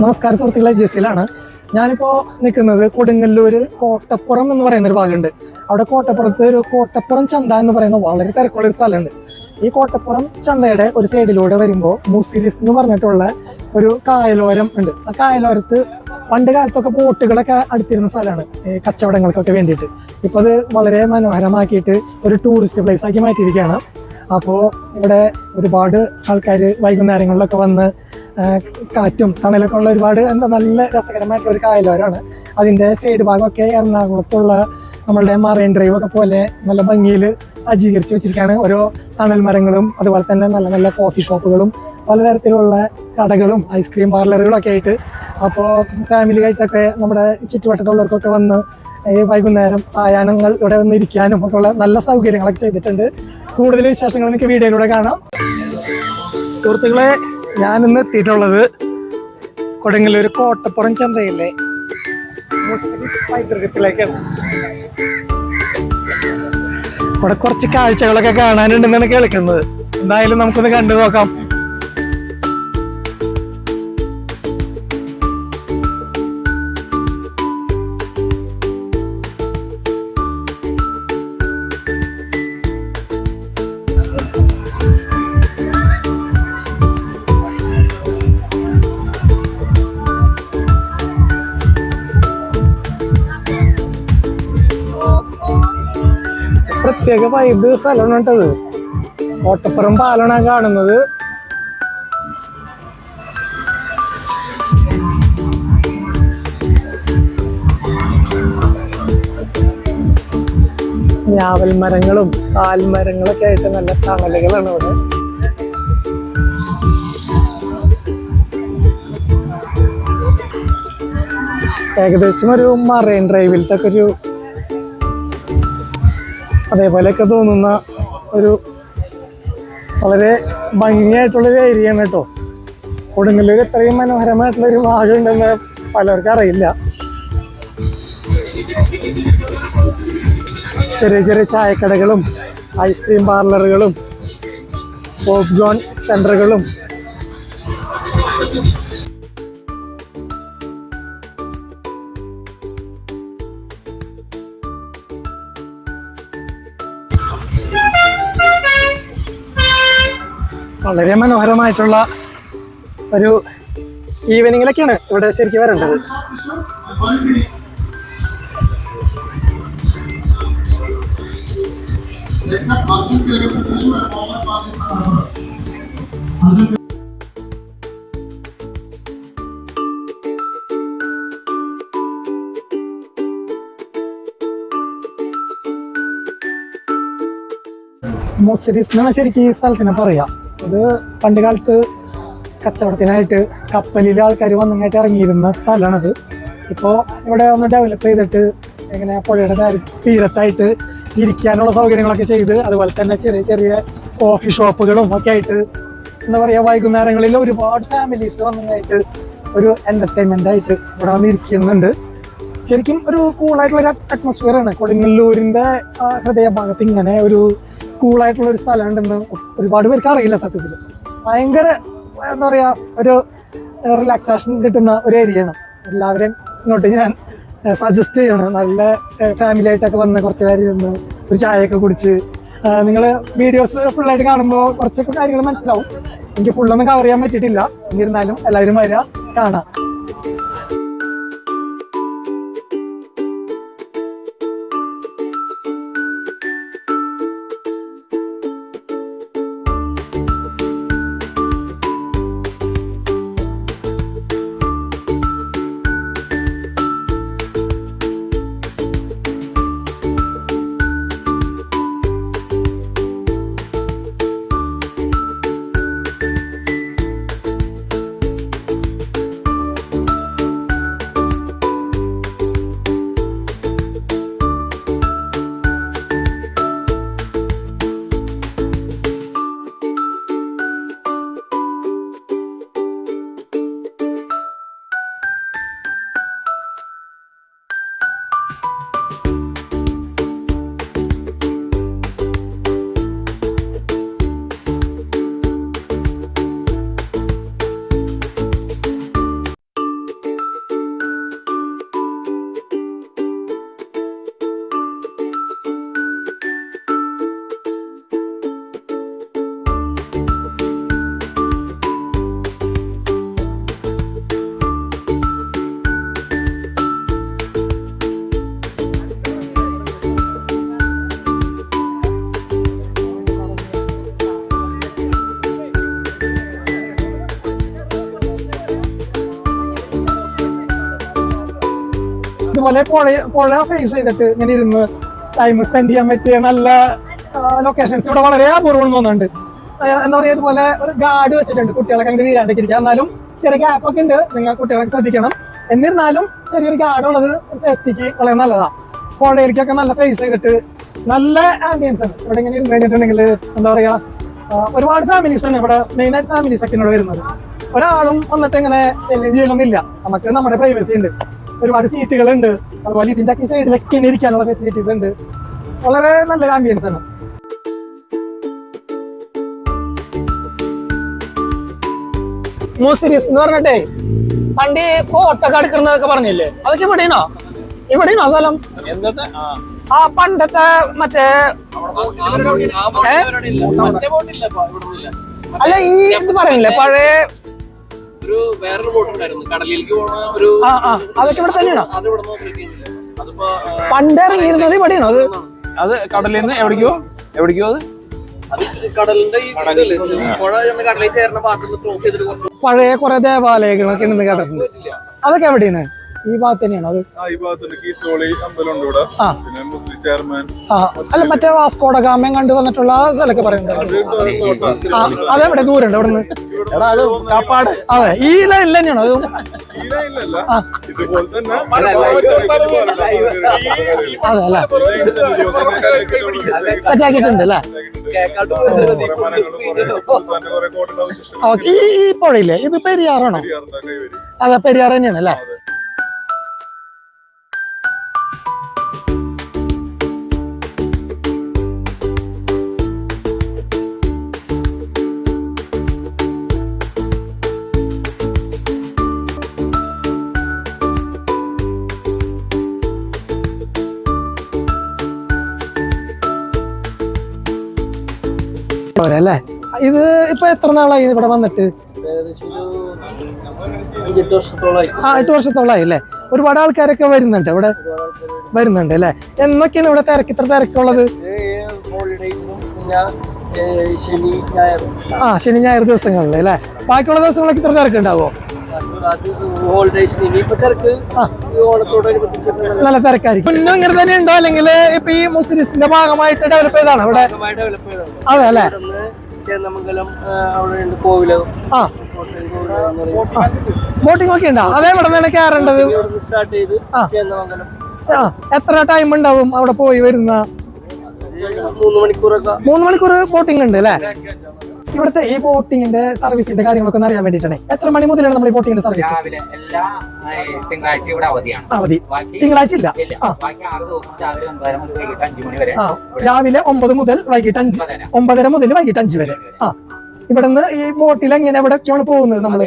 നമസ്കാരം സുഹൃത്തുക്കളെ, ജെസിലാണ്. ഞാനിപ്പോൾ നിൽക്കുന്നത് കൊടുങ്ങല്ലൂര് കോട്ടപ്പുറം എന്ന് പറയുന്ന ഒരു ഭാഗമുണ്ട്. അവിടെ കോട്ടപ്പുറത്ത് ഒരു കോട്ടപ്പുറം ചന്ത എന്ന് പറയുന്ന വളരെ തിരക്കുള്ള ഒരു സ്ഥലമുണ്ട്. ഈ കോട്ടപ്പുറം ചന്തയുടെ ഒരു സൈഡിലൂടെ വരുമ്പോൾ മുസിരിസ് എന്ന് പറഞ്ഞിട്ടുള്ള ഒരു കായലോരം ഉണ്ട്. ആ കായലോരത്ത് പണ്ട് കാലത്തൊക്കെ ബോട്ടുകളൊക്കെ അടുത്തിരുന്ന സ്ഥലമാണ് ഈ കച്ചവടങ്ങൾക്കൊക്കെ വേണ്ടിയിട്ട്. ഇപ്പോൾ അത് വളരെ മനോഹരമാക്കിയിട്ട് ഒരു ടൂറിസ്റ്റ് പ്ലേസ് ആക്കി മാറ്റിയിരിക്കുകയാണ്. അപ്പോൾ ഇവിടെ ഒരുപാട് ആൾക്കാർ വൈകുന്നേരങ്ങളിലൊക്കെ വന്ന് കാറ്റും തണലൊക്കെ ഉള്ള ഒരുപാട് നല്ല രസകരമായിട്ടുള്ള ഒരു കായലോരമാണ്. അതിൻ്റെ സൈഡ് ഭാഗമൊക്കെ എറണാകുളത്തുള്ള നമ്മളുടെ മറൈൻ ഡ്രൈവ് ഒക്കെ പോലെ നല്ല ഭംഗിയിൽ സജ്ജീകരിച്ച് വെച്ചിരിക്കുകയാണ്. ഓരോ തണൽ മരങ്ങളും അതുപോലെ തന്നെ നല്ല നല്ല കോഫി ഷോപ്പുകളും പലതരത്തിലുള്ള കടകളും ഐസ്ക്രീം പാർലറുകളൊക്കെ ആയിട്ട്. അപ്പോൾ ഫാമിലി ആയിട്ടൊക്കെ നമ്മുടെ ചുറ്റുവട്ടത്തുള്ളവർക്കൊക്കെ വന്ന് ഈ വൈകുന്നേരം സായാഹ്നങ്ങൾ ഇവിടെ വന്ന് ഇരിക്കാനും ഒക്കെ ഉള്ള നല്ല സൗകര്യങ്ങളൊക്കെ ചെയ്തിട്ടുണ്ട്. കൂടുതൽ വിശേഷങ്ങൾ എനിക്ക് വീഡിയോയിലൂടെ കാണാം. സുഹൃത്തുക്കളെ, ഞാനിന്ന് എത്തിയിട്ടുള്ളത് കൊടുങ്ങല്ലൂർ കോട്ടപ്പുറം ചന്തയിലെ പൈതൃകത്തിലേക്കാണ്. ഇവിടെ കുറച്ച് കാഴ്ചകളൊക്കെ കാണാനുണ്ടെന്നാണ് കേൾക്കുന്നത്. എന്തായാലും നമുക്കൊന്ന് കണ്ടു നോക്കാം. പ്രത്യേക വൈബ് സ്ഥലമാണ് കേട്ടത്. കോട്ടപ്പുറം പാലമാണ് കാണുന്നത്. ഞാവൽ മരങ്ങളും പാൽമരങ്ങളൊക്കെ ആയിട്ട് നല്ല തണലുകളാണ് ഇവിടെ. ഏകദേശം ഒരു മറൈൻ ഡ്രൈവിലത്തെ ഒരു അതേപോലെയൊക്കെ തോന്നുന്ന ഒരു വളരെ ഭംഗിയായിട്ടുള്ളൊരു ഏരിയയാണ് കേട്ടോ. കൊടുങ്ങല്ലൂർ ഇത്രയും മനോഹരമായിട്ടുള്ളൊരു ഭാഗമുണ്ടെന്ന് പലർക്കും അറിയില്ല. ചെറിയ ചെറിയ ചായക്കടകളും ഐസ്ക്രീം പാർലറുകളും പോപ്കോൺ സെൻ്ററുകളും വളരെ മനോഹരമായിട്ടുള്ള ഒരു ഈവനിങ്ങിലൊക്കെയാണ് ഇവിടെ ശരിക്കും വരേണ്ടത്. മുസിരിസ് എന്നാണ് ശരിക്കും ഈ സ്ഥലത്തിനെ പറയാം. ഇത് പണ്ട് കാലത്ത് കച്ചവടത്തിനായിട്ട് കപ്പലിൽ ആൾക്കാർ വന്നിങ്ങായിട്ട് ഇറങ്ങിയിരുന്ന സ്ഥലമാണത്. ഇപ്പോൾ ഇവിടെ ഒന്ന് ഡെവലപ്പ് ചെയ്തിട്ട് ഇങ്ങനെ പുഴയുടെ തീരത്തായിട്ട് ഇരിക്കാനുള്ള സൗകര്യങ്ങളൊക്കെ ചെയ്ത് അതുപോലെ തന്നെ ചെറിയ ചെറിയ കോഫി ഷോപ്പുകളും ഒക്കെ ആയിട്ട് എന്താ പറയുക, വൈകുന്നേരങ്ങളിൽ ഒരുപാട് ഫാമിലീസ് വന്നിങ്ങായിട്ട് ഒരു എൻ്റർടൈൻമെൻ്റ് ആയിട്ട് ഇവിടെ വന്ന് ഇരിക്കുന്നുണ്ട്. ശരിക്കും ഒരു കൂളായിട്ടുള്ളൊരു അറ്റ്മോസ്ഫിയറാണ്. കൊടുങ്ങല്ലൂരിൻ്റെ ഹൃദയഭാഗത്ത് ഇങ്ങനെ ഒരു കൂളായിട്ടുള്ളൊരു സ്ഥലമുണ്ടെന്ന് ഒരുപാട് പേർക്ക് അറിയില്ല. സത്യത്തിൽ ഭയങ്കര എന്താ പറയുക, ഒരു റിലാക്സേഷൻ കിട്ടുന്ന ഒരു ഏരിയയാണ്. എല്ലാവരെയും ഇങ്ങോട്ട് ഞാൻ സജസ്റ്റ് ചെയ്യണം. നല്ല ഫാമിലി ആയിട്ടൊക്കെ വന്ന് കുറച്ച് പേര് ഇരുന്ന് ഒരു ചായയൊക്കെ കുടിച്ച് നിങ്ങൾ വീഡിയോസ് ഫുള്ളായിട്ട് കാണുമ്പോൾ കുറച്ചൊക്കെ കാര്യങ്ങൾ മനസ്സിലാവും. എനിക്ക് ഫുള്ളൊന്നും കവർ ചെയ്യാൻ പറ്റിയിട്ടില്ല. എന്നിരുന്നാലും എല്ലാവരും വരിക, കാണാം. ഇതുപോലെ പുഴ ഫേസ് ചെയ്തിട്ട് ഇങ്ങനെ ഇരുന്ന് ടൈം സ്പെൻഡ് ചെയ്യാൻ പറ്റിയ നല്ല ലൊക്കേഷൻസ് ഇവിടെ വളരെ അപൂർവം തോന്നുന്നുണ്ട്. എന്താ പറയുക, ഇതുപോലെ ഒരു ഗാർഡ് വെച്ചിട്ടുണ്ട് കുട്ടികളൊക്കെ അങ്ങനെ വീഴാണ്ടൊക്കെ ഇരിക്കുക. എന്നാലും ചെറിയ ഗ്യാപ്പൊക്കെ ഉണ്ട്, നിങ്ങൾ കുട്ടികളൊക്കെ ശ്രദ്ധിക്കണം. എന്നിരുന്നാലും ചെറിയൊരു ഗാർഡ് ഉള്ളത് സേഫ്റ്റിക്ക് വളരെ നല്ലതാണ്. പുഴയിലേക്കൊക്കെ നല്ല ഫേസ് ചെയ്തിട്ട് നല്ല ആംബിയൻസ് ആണ് ഇവിടെ. ഇങ്ങനെ ഇരുന്ന് കഴിഞ്ഞിട്ടുണ്ടെങ്കിൽ എന്താ പറയുക, ഒരുപാട് ഫാമിലീസ് ആണ് ഇവിടെ, മെയിനായിട്ട് ഫാമിലീസ് ഒക്കെ ഇവിടെ വരുന്നത്. ഒരാളും വന്നിട്ട് ഇങ്ങനെ ശല്യം ചെയ്യണമെന്നില്ല. നമുക്ക് നമ്മുടെ പ്രൈവസി ഉണ്ട്, ഒരുപാട് സീറ്റുകളുണ്ട്. അതുപോലെ ഇതിന്റെ ഒക്കെ സൈഡിലൊക്കെ ഇരിക്കാനുള്ള ഫെസിലിറ്റീസ് ഉണ്ട്. വളരെ നല്ലൊരു ആംബിയൻസ് ആണ്. മൂസിരീസ് എന്ന് പറഞ്ഞിട്ടേ പണ്ട് ഫോട്ടോ എടുക്കുന്നതൊക്കെ പറഞ്ഞില്ലേ, അതൊക്കെ ഇവിടെയാണോ? ഇവിടെയാണോ സ്ഥലം? ആ പണ്ടത്തെ മറ്റേ അല്ല ഈ ഇത് പറയണില്ലേ പഴയ അതൊക്കെ ഇവിടെ തന്നെയാണോ? പണ്ട് ഇറങ്ങിയിരുന്നത് ഇവിടെയാണോ? അത് കടലിൽ നിന്ന് എവിടേക്കോ പഴയ കുറെ ദേവാലയങ്ങളൊക്കെ ഉണ്ടെന്ന് കേട്ടിട്ടുണ്ട്. അതൊക്കെ എവിടെയാണ്? ഈ ഭാഗത്ത് തന്നെയാണോ അത്? അല്ല മറ്റേ വാസ്കോഡ ഗാമയും കണ്ടു വന്നിട്ടുള്ള സ്ഥലമൊക്കെ പറയുന്നുണ്ട്. അതെവിടെ ദൂരമുണ്ട് ഇവിടുന്ന്? അതെ ഈ ലൈനിൽ തന്നെയാണോ അത്? അതെ അല്ലേ, സെറ്റാക്കിയിട്ടുണ്ട് അല്ലേ? ഈ പുഴയില്ലേ ഇത് പെരിയാറാണോ? അതെ പെരിയാർ തന്നെയാണ് അല്ലേ? അല്ലേ ഇത് ഇപ്പൊ എത്ര നാളായി ഇവിടെ വന്നിട്ട്? 8 വർഷത്തോളായി അല്ലേ? ഒരുപാട് ആൾക്കാരൊക്കെ വരുന്നുണ്ട് ഇവിടെ, വരുന്നുണ്ട് അല്ലേ? എന്നൊക്കെയാണ് ഇവിടെ തിരക്ക്, ഇത്ര തിരക്കുള്ളത്? ശനി ഞായർ ദിവസങ്ങളിൽ അല്ലേ? ബാക്കിയുള്ള ദിവസങ്ങളൊക്കെ ഇത്ര തിരക്കുണ്ടാവോ? നല്ല തിരക്കായിരിക്കും. മുന്നും ഇങ്ങനെ തന്നെ ഉണ്ടോ അല്ലെങ്കിൽ ഇപ്പൊ ഈ മുസ്ലിംസിന്റെ ഭാഗമായിട്ട് ഡെവലപ്പ് ചെയ്താണ് ഇവിടെ? അതെ അല്ലേ? ബോട്ടിംഗ് ഒക്കെ ഉണ്ടോ? അതേ ഇവിടെ നിന്നാണ് കയറേണ്ടത്. എത്ര ടൈം ഉണ്ടാവും അവിടെ പോയി വരുന്ന? 3 മണിക്കൂർ ബോട്ടിംഗ് ഉണ്ട് അല്ലേ? ഇവിടുത്തെ ഈ ബോട്ടിങ്ങിന്റെ സർവീസിന്റെ കാര്യങ്ങളൊക്കെ അറിയാൻ വേണ്ടിയിട്ടാണ്. എത്ര മണി മുതലാണ് നമ്മൾ ഈ ബോട്ടിങ്ങിന്റെ സർവീസ്? അവധി തിങ്കളാഴ്ച ഇല്ല. രാവിലെ 9 മുതൽ വൈകിട്ട് 5, 9:30 മുതൽ വൈകിട്ട് 5 വരെ. ഇവിടുന്ന് ഈ ബോട്ടിൽ എങ്ങനെ എവിടെയൊക്കെയാണ് പോകുന്നത്? നമ്മള്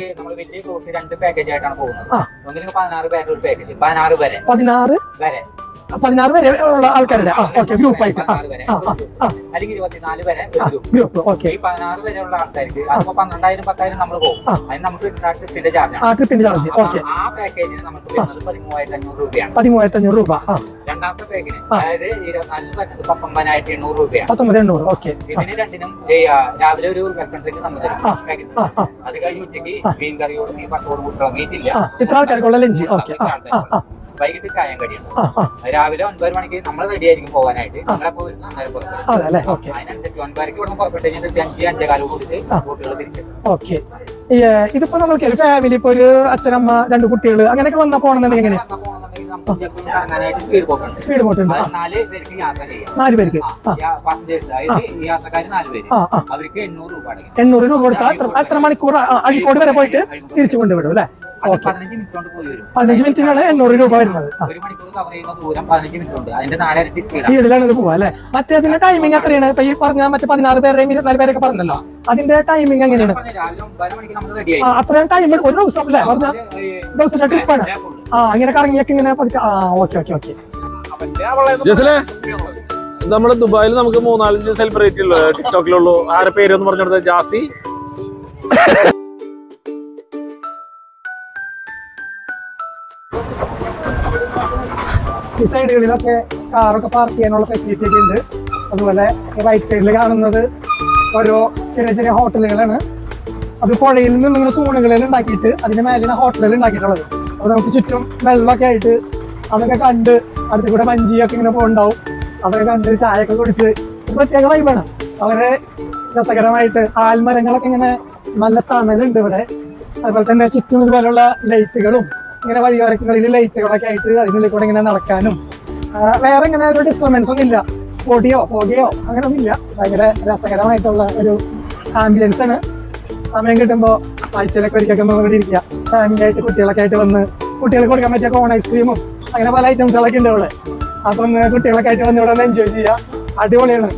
16 വരെ ഉള്ള ആൾക്കാരുടെ ഗ്രൂപ്പ് ആയിട്ട് അല്ലെങ്കിൽ 24 വരെ ഗ്രൂപ്പ്. ഓക്കെ, 16 വരെ ഉള്ള ആൾക്കാർക്ക് 12,000 10,000 നമ്മൾ പോകും. അതിന് നമുക്ക് ട്രിപ്പിന്റെ ചാർജ്. ഓക്കെ, ആ പാക്കേജിന് നമുക്ക് വരുന്നത് 13,500 രൂപയാണ്. 13,500 രൂപ. രണ്ടാമത്തെ പാക്കേജിന് അതായത് 24 19,800 രൂപയാണ്. 19,800. ഓക്കെ, ഇതിന് രണ്ടിനും രാവിലെ ഒരു വെൽക്കം ഡ്രിങ്ക് നമ്മൾ തരും. അത് കഴിഞ്ഞ് ഉച്ചയ്ക്ക് മീൻ കറിയോട് മീൻ പത്തോട് കൂട്ടുള്ള മീറ്റില്ല, ഇത്ര ആൾക്കാർക്കുള്ള ലഞ്ച്. ഓക്കെ, വൈകിട്ട് ചായം കടിയുണ്ട്. രാവിലെ 9 മണിക്ക് നമ്മൾ റെഡി ആയിരിക്കും പോകാനായിട്ട്. നമ്മളപ്പോ അതിനനുസരിച്ച് 9 മണിക്ക് ഇവിടെ പുറപ്പെട്ടു കഴിഞ്ഞാൽ 5-5:15 കൊടുത്ത് ബോട്ടുകൾ തിരിച്ചു. ഓക്കെ, ഇതിപ്പോ നമ്മൾക്ക് ഒരു ഫാമിലി, ഇപ്പൊ ഒരു അച്ഛനമ്മ 2 കുട്ടികൾ അങ്ങനെയൊക്കെ വന്നാൽ പോകണമെന്നുണ്ടെങ്കിൽ എങ്ങനെ? സ്പീഡ് ബോട്ട് ഉണ്ട്. 4 പേർക്ക് യാത്ര ചെയ്യാം. 4 പേർക്ക് പാസഞ്ചേഴ്സ്, അതായത് യാത്രക്കാർ 4 പേര്, അവർക്ക് 800 രൂപ. 800 രൂപ കൊടുത്താൽ എത്ര മണിക്കൂർ അഴീക്കോട് വരെ പോയിട്ട് തിരിച്ചു കൊണ്ടുവിടും അല്ലെ? 15 മിനിറ്റിനാണ് 800 രൂപ വരുന്നത്. 1 മണിക്കൂർ കവർ ചെയ്യുന്ന ദൂരം 15 മിനിറ്റ് ഉണ്ട്. അതിന്റെ 4 ഇരട്ടി സ്പീഡിലാണ് ഇത് പോവാ അല്ലെ? മറ്റേതിന്റെ ടൈമിംഗ് എത്രയാണ്? ഇപ്പൊ ഈ പറഞ്ഞ മറ്റേ 16 പേരുടെയും 24 പേരൊക്കെ പറഞ്ഞല്ലോ, അതിന്റെ ടൈമിംഗ് എങ്ങനെയാണ്? അത്രയും ടൈം ഒരു ദിവസം അല്ലേ? പറഞ്ഞ ദിവസത്തെ ട്രിപ്പാണ്. ഇങ്ങനെ കറങ്ങിയൊക്കെ ഇങ്ങനെ പതുക്കെ. Okay okay okay. നമ്മുടെ ദുബായിൽ നമുക്ക് 3-4 സെലിബ്രേറ്റ് ഉള്ളു, ടിക്ടോക്കിലുള്ളൂ. ആരെ പേരെന്ന് പറഞ്ഞെടുത്ത ജാസി. ഈ സൈഡുകളിലൊക്കെ കാറൊക്കെ പാർക്ക് ചെയ്യാനുള്ള ഫെസിലിറ്റി ഒക്കെ ഉണ്ട്. അതുപോലെ റൈറ്റ് സൈഡിൽ കാണുന്നത് ഓരോ ചെറിയ ചെറിയ ഹോട്ടലുകളാണ്. അത് പുഴയിൽ നിന്ന് ഇങ്ങനെ തൂണുകളിൽ ഉണ്ടാക്കിയിട്ട് അതിന്റെ മേലെ ഹോട്ടലുകൾ ഉണ്ടാക്കിയിട്ടുള്ളത്. അപ്പൊ നമുക്ക് ചുറ്റും വെള്ളമൊക്കെ ആയിട്ട് അതൊക്കെ കണ്ട് അടുത്ത് കൂടെ മഞ്ചിയൊക്കെ ഇങ്ങനെ പോകണ്ടാവും. അതൊക്കെ കണ്ട് ചായയൊക്കെ കുടിച്ച് പ്രത്യേക വൈബാണ്. വളരെ രസകരമായിട്ട് ആൽമരങ്ങളൊക്കെ ഇങ്ങനെ നല്ല തണലുണ്ട് ഇവിടെ. അതുപോലെ തന്നെ ചുറ്റും ഇതുപോലുള്ള ലൈറ്റുകളും ഇങ്ങനെ വഴിയോരങ്ങളിൽ ലൈറ്റുകളൊക്കെ ആയിട്ട് അതിനുള്ളിൽ കൂടെ ഇങ്ങനെ നടക്കാനും വേറെ ഇങ്ങനെ ഒരു ഡിസ്റ്റർബൻസ് ഒന്നും ഇല്ല. പൊടിയോ പുകയോ അങ്ങനെ ഒന്നുമില്ല. ഭയങ്കര രസകരമായിട്ടുള്ള ഒരു ആംബിയൻസ് ആണ്. സമയം കിട്ടുമ്പോൾ ആഴ്ചയിലൊക്കെ ഒരിക്കലൊക്കെ ഒന്ന് ഇവിടെ ഇരിക്കുക. ഫാമിലി ആയിട്ട് കുട്ടികളൊക്കെ ആയിട്ട് വന്ന് കുട്ടികൾക്ക് കൊടുക്കാൻ പറ്റിയ കോൺ ഐസ്ക്രീമും അങ്ങനെ പല ഐറ്റംസുകളൊക്കെ ഉണ്ട് ഇവിടെ. അപ്പം കുട്ടികളൊക്കെ ആയിട്ട് വന്ന് ഇവിടെ ഒന്ന് എൻജോയ് ചെയ്യുക. അടിപൊളിയാണ്.